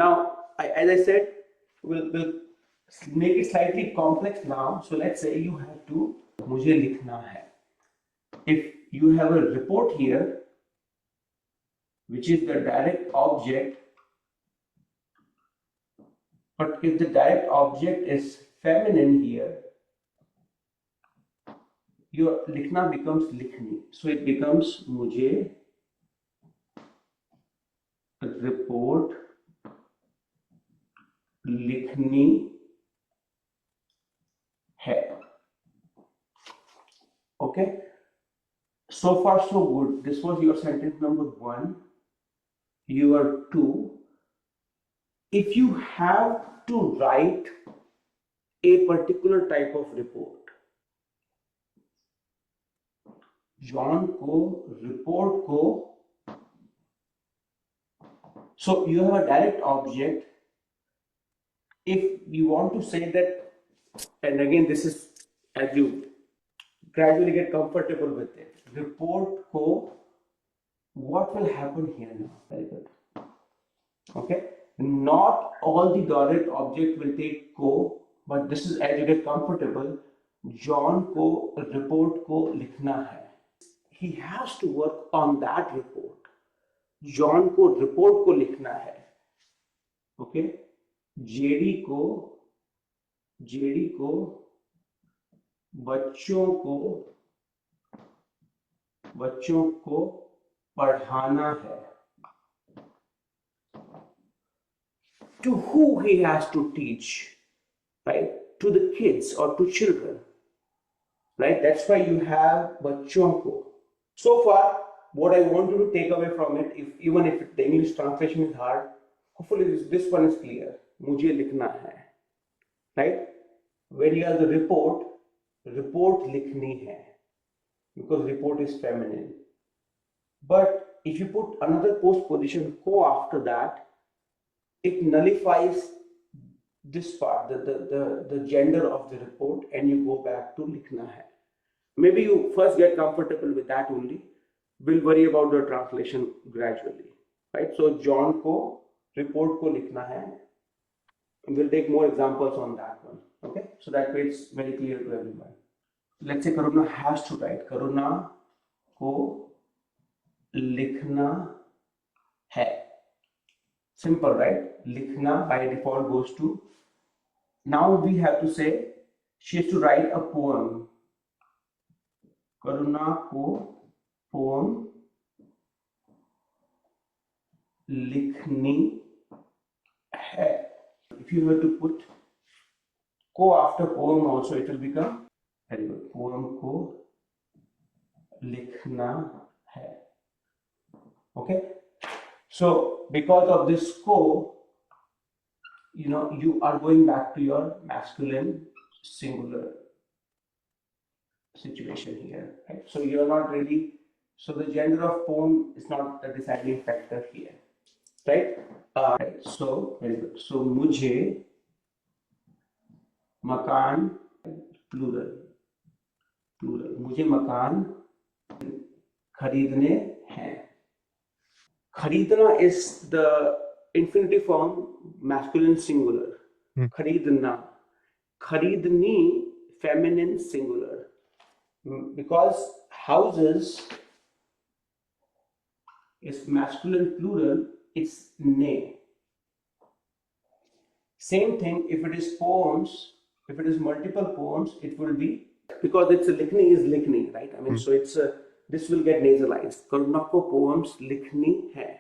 Now as I said, we'll make it slightly complex now. So let's say you have to मुझे लिखना है. If you have a report here which is the direct object, but if the direct object is feminine here, your लिखना becomes लिखनी. So it becomes मुझे report लिखनी है. Okay, so far so good. This was your sentence number 1. Your 2. If you have to write a particular type of report, John को report को, so you have a direct object. If you want to say that, and again this is as you gradually get comfortable with it, report ko, what will happen here now? Very good. Okay, not all the direct object will take ko, but this is as you get comfortable. John को report को लिखना है. He has to work on that report. John को report को लिखना है. Okay, JD को बच्चों को पढ़ाना है. To who he has to teach, right? To the kids or to children, right? That's why you have बच्चों को. So far, what I want you to take away from it, even if the English translation is hard, hopefully this one is clear. मुझे लिखना है, right? When you have the report लिखनी है, because report is feminine. But if you put another postposition को after that, it nullifies this part, the gender of the report, and you go back to लिखना है. Maybe you first get comfortable with that only. We'll worry about the translation gradually, right? So John को report को लिखना है. We'll take more examples on that one. Okay, so that way it's very clear to everyone. Let's say Karuna has to write. Karuna को लिखना है. Simple, right? लिखना by default goes to. Now we have to say she has to write a poem. Karuna को poem लिखनी है. If you have to put को after poem also, it will become very good. Poem को लिखना है. Okay. So because of this को, you are going back to your masculine singular situation here, right? So you're not really, so the gender of poem is not the deciding factor here, right? Right. So very good. So मुझे मकान plural मुझे मकान खरीदने हैं. खरीदना is the infinitive form masculine singular. खरीदना. खरीदनी feminine singular. Because houses is masculine plural, it's ne. Same thing if it is poems, if it is multiple poems, it will be, because it's a likhni is likhni, right? I mean, so it's this will get nasalized. Karuna ko poems likhni hai.